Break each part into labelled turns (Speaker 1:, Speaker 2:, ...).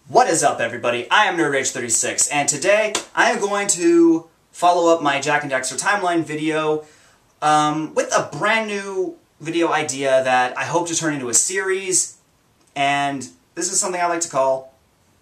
Speaker 1: What is up, everybody? I am NerdRage36, and today I am going to follow up my Jak and Daxter timeline video with a brand new video idea that I hope to turn into a series, and this is something I like to call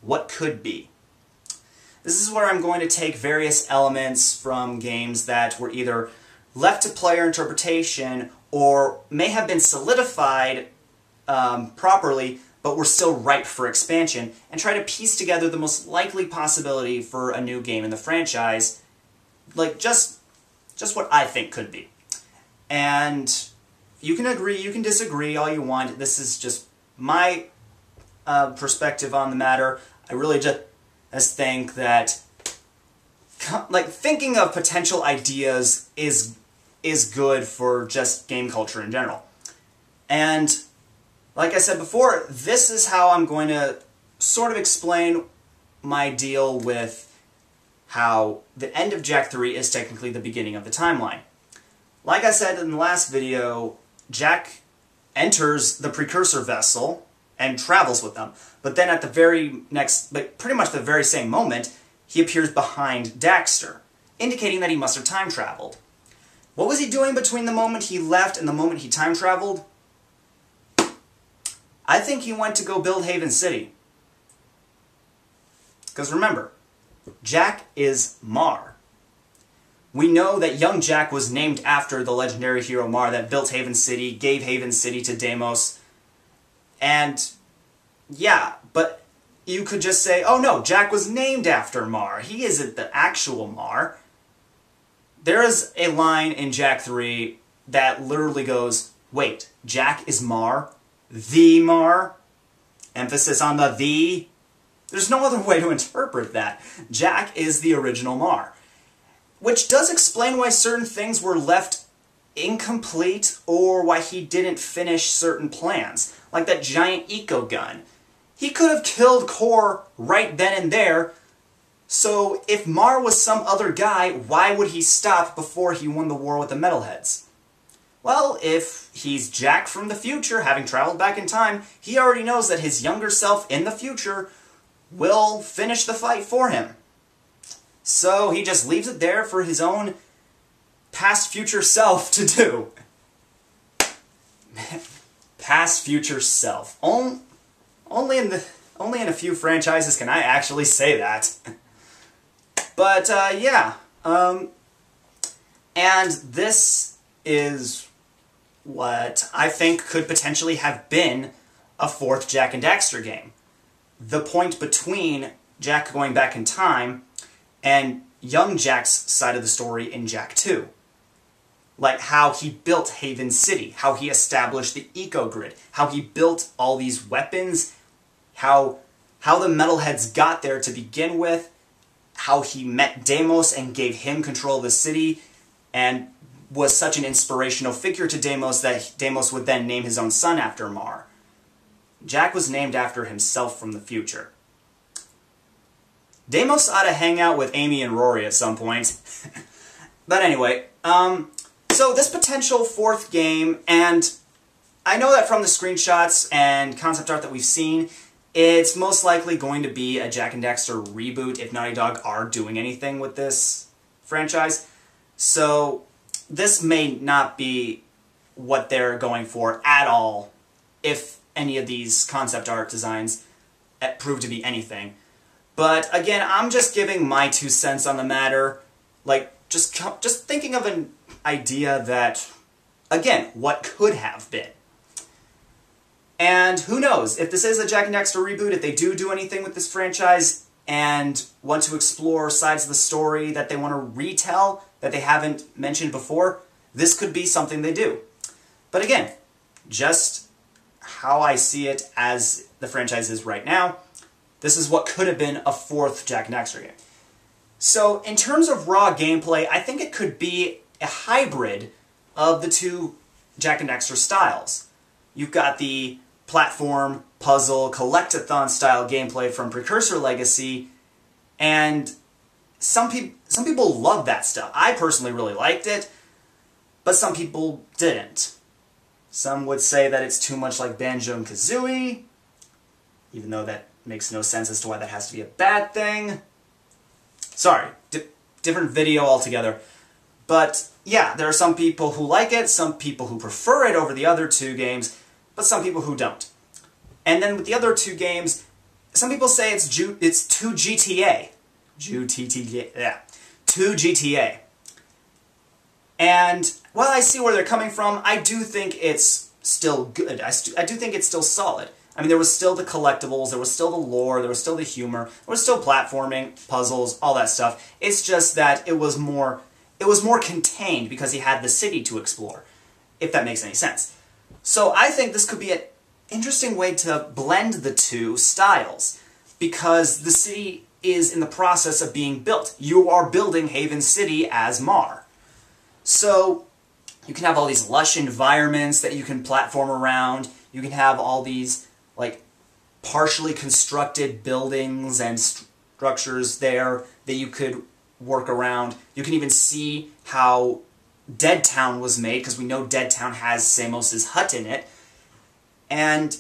Speaker 1: What Could Be. This is where I'm going to take various elements from games that were either left to player interpretation or may have been solidified properly, but were still ripe for expansion, and try to piece together the most likely possibility for a new game in the franchise, like just what I think could be. And you can agree, you can disagree all you want. This is just my perspective on the matter. I really just think that thinking of potential ideas is good for just game culture in general. And like I said before, this is how I'm going to sort of explain my deal with how the end of Jak 3 is technically the beginning of the timeline. Like I said in the last video, Jak enters the precursor vessel and travels with them, but then at the pretty much the very same moment, he appears behind Daxter, indicating that he must have time traveled. What was he doing between the moment he left and the moment he time traveled? I think he went to go build Haven City. Because remember, Jak is Mar. We know that young Jak was named after the legendary hero Mar that built Haven City, gave Haven City to Deimos. And yeah, but you could just say, oh no, Jak was named after Mar. He isn't the actual Mar. There is a line in Jak 3 that literally goes, wait, Jak is Mar? The Mar? Emphasis on the "the." There's no other way to interpret that. Jak is the original Mar. Which does explain why certain things were left incomplete, or why he didn't finish certain plans. Like that giant eco-gun. He could have killed Kor right then and there, so if Mar was some other guy, why would he stop before he won the war with the Metalheads? Well, if he's Jak from the future, having traveled back in time, he already knows that his younger self in the future will finish the fight for him. So he just leaves it there for his own past future self to do. Past future self. Only in a few franchises can I actually say that. But yeah. And this is what I think could potentially have been a fourth Jak and Daxter game. The point between Jak going back in time and young Jak's side of the story in Jak 2. Like how he built Haven City, how he established the eco-grid, how he built all these weapons, how the Metalheads got there to begin with, how he met Deimos and gave him control of the city, and was such an inspirational figure to Deimos that Deimos would then name his own son after Mar. Jak was named after himself from the future. Deimos ought to hang out with Amy and Rory at some point. But anyway, so this potential fourth game, and I know that from the screenshots and concept art that we've seen, it's most likely going to be a Jak and Daxter reboot if Naughty Dog are doing anything with this franchise. So this may not be what they're going for at all, if any of these concept art designs prove to be anything. But again, I'm just giving my 2 cents on the matter, like just thinking of an idea that, again, what could have been. And who knows, if this is a Jak and Daxter reboot, if they do anything with this franchise and want to explore sides of the story that they want to retell that they haven't mentioned before, this could be something they do. But again, just how I see it as the franchise is right now, this is what could have been a fourth Jak and Daxter game. So in terms of raw gameplay, I think it could be a hybrid of the two Jak and Daxter styles. You've got the platform, puzzle, collectathon style gameplay from Precursor Legacy, and some people love that stuff. I personally really liked it, but some people didn't. Some would say that it's too much like Banjo and Kazooie, even though that makes no sense as to why that has to be a bad thing. Sorry, different video altogether. But yeah, there are some people who like it, some people who prefer it over the other two games, but some people who don't. And then with the other two games, some people say it's too GTA. Yeah. Too GTA. And while I see where they're coming from, I do think it's still good. I do think it's still solid. I mean, there was still the collectibles, there was still the lore, there was still the humor, there was still platforming, puzzles, all that stuff. It's just that it was more contained because he had the city to explore, if that makes any sense. So I think this could be an interesting way to blend the two styles, because the city is in the process of being built. You are building Haven City as Mar. So you can have all these lush environments that you can platform around. You can have all these like partially constructed buildings and structures there that you could work around. You can even see how Dead Town was made, because we know Dead Town has Samos's hut in it. And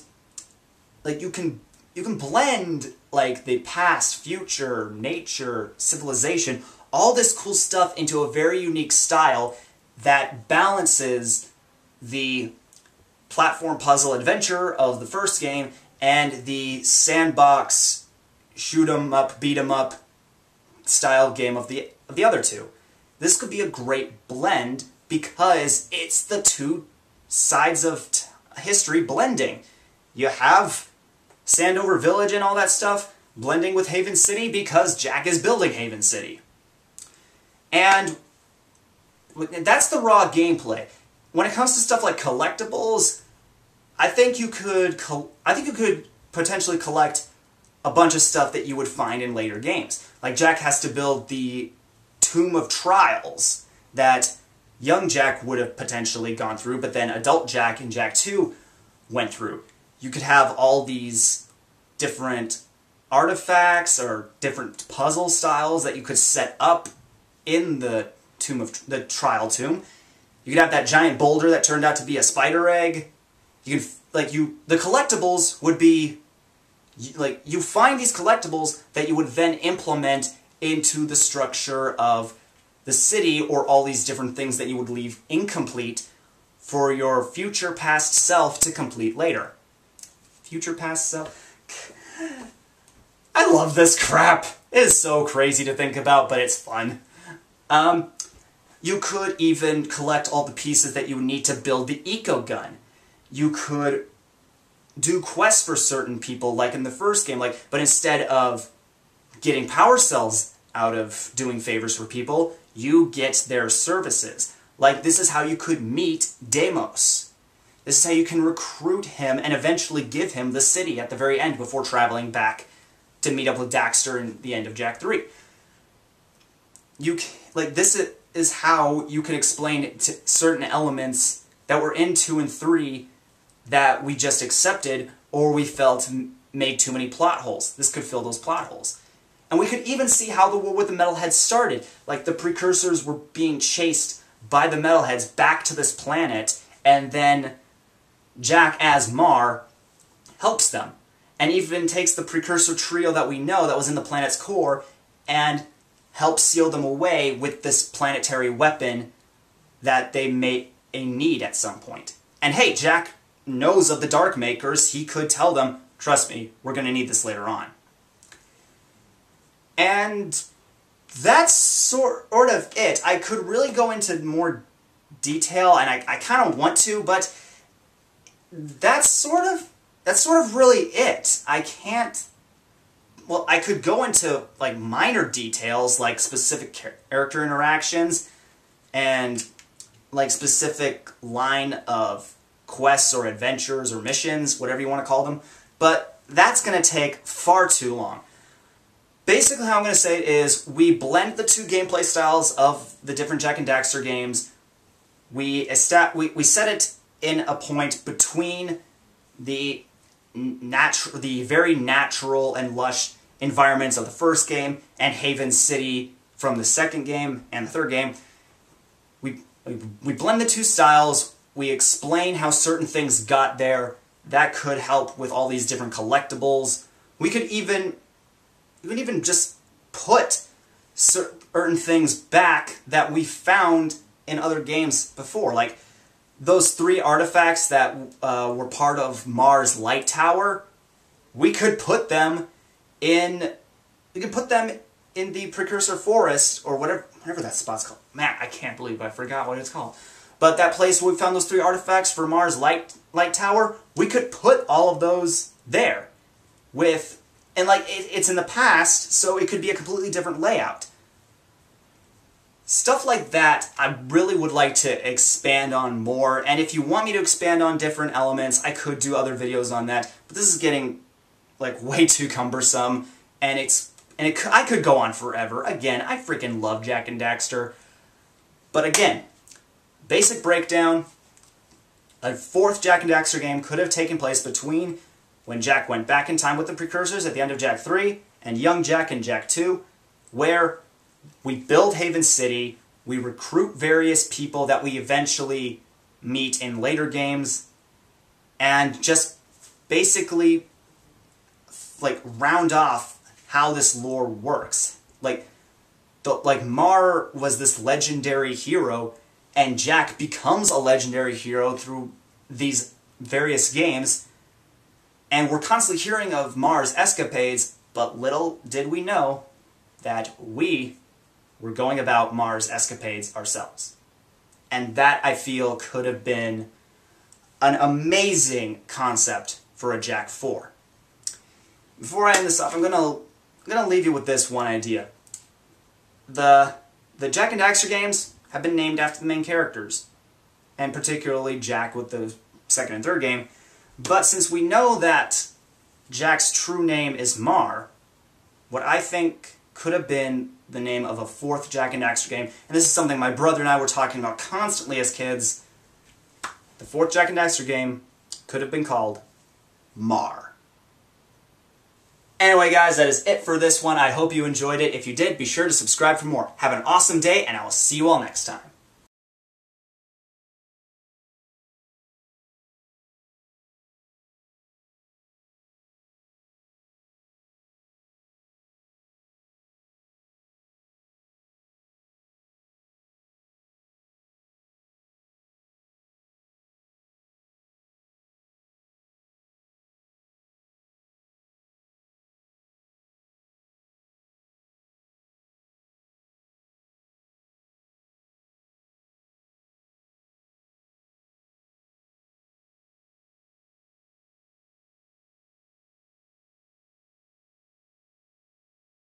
Speaker 1: like you can blend like the past, future, nature, civilization, all this cool stuff into a very unique style that balances the platform puzzle adventure of the first game and the sandbox shoot 'em up, beat 'em up style game of the other two. This could be a great blend because it's the two sides of history blending. You have Sandover Village and all that stuff blending with Haven City because Jack is building Haven City. And that's the raw gameplay. When it comes to stuff like collectibles, I think you could potentially collect a bunch of stuff that you would find in later games. Like Jack has to build the Tomb of Trials that young Jack would have potentially gone through, but then adult Jack in Jak 2 went through. You could have all these different artifacts or different puzzle styles that you could set up in the Trial Tomb. You could have that giant boulder that turned out to be a spider egg. You can the collectibles would be like you find these collectibles that you would then implement into the structure of the city, or all these different things that you would leave incomplete for your future past self to complete later. Future past self. I love this crap. It is so crazy to think about, but it's fun. You could even collect all the pieces that you need to build the eco gun. You could do quests for certain people, like in the first game, but instead of getting power cells out of doing favors for people, you get their services. Like, this is how you could meet Deimos. This is how you can recruit him and eventually give him the city at the very end before traveling back to meet up with Daxter in the end of Jak 3. This is how you can explain certain elements that were in 2 and 3 that we just accepted or we felt made too many plot holes. This could fill those plot holes. And we could even see how the war with the Metalheads started. Like, the precursors were being chased by the Metalheads back to this planet, and then Jack, as Mar, helps them. And even takes the precursor trio that we know that was in the planet's core and helps seal them away with this planetary weapon that they may need at some point. And hey, Jack knows of the Dark Makers. He could tell them, trust me, we're going to need this later on. And that's sort of it. I could really go into more detail, and I kind of want to, but that's sort of really it. I can't... Well, I could go into like minor details, like specific character interactions, and like specific line of quests or adventures or missions, whatever you want to call them, but that's going to take far too long. Basically, how I'm going to say it is, we blend the two gameplay styles of the different Jak and Daxter games. We set it in a point between the very natural and lush environments of the first game and Haven City from the second game and the third game. We blend the two styles. We explain how certain things got there. That could help with all these different collectibles. We could even just put certain things back that we found in other games before. Like, those 3 artifacts that were part of Mars Light Tower, we could put them in... We could put them in the Precursor Forest, or whatever that spot's called. Man, I can't believe I forgot what it's called. But that place where we found those 3 artifacts for Mars Light Tower, we could put all of those there. And like, it's in the past, so it could be a completely different layout. Stuff like that, I really would like to expand on more, and if you want me to expand on different elements, I could do other videos on that, but this is getting, like, way too cumbersome, and I could go on forever. Again, I freaking love Jak and Daxter. But again, basic breakdown, a 4th Jak and Daxter game could have taken place between when Jak went back in time with the Precursors at the end of Jak 3, and young Jak in Jak 2, where we build Haven City, we recruit various people that we eventually meet in later games, and just basically, like, round off how this lore works. Like Mar was this legendary hero, and Jak becomes a legendary hero through these various games, and we're constantly hearing of Mar's escapades, but little did we know that we were going about Mar's escapades ourselves. And that, I feel, could have been an amazing concept for a Jak 4. Before I end this off, I'm gonna leave you with this one idea. The Jak and Daxter games have been named after the main characters, and particularly Jak with the 2nd and 3rd game. But since we know that Jak's true name is Mar, what I think could have been the name of a 4th Jak and Daxter game, and this is something my brother and I were talking about constantly as kids, the 4th Jak and Daxter game could have been called Mar. Anyway, guys, that is it for this one. I hope you enjoyed it. If you did, be sure to subscribe for more. Have an awesome day, and I will see you all next time.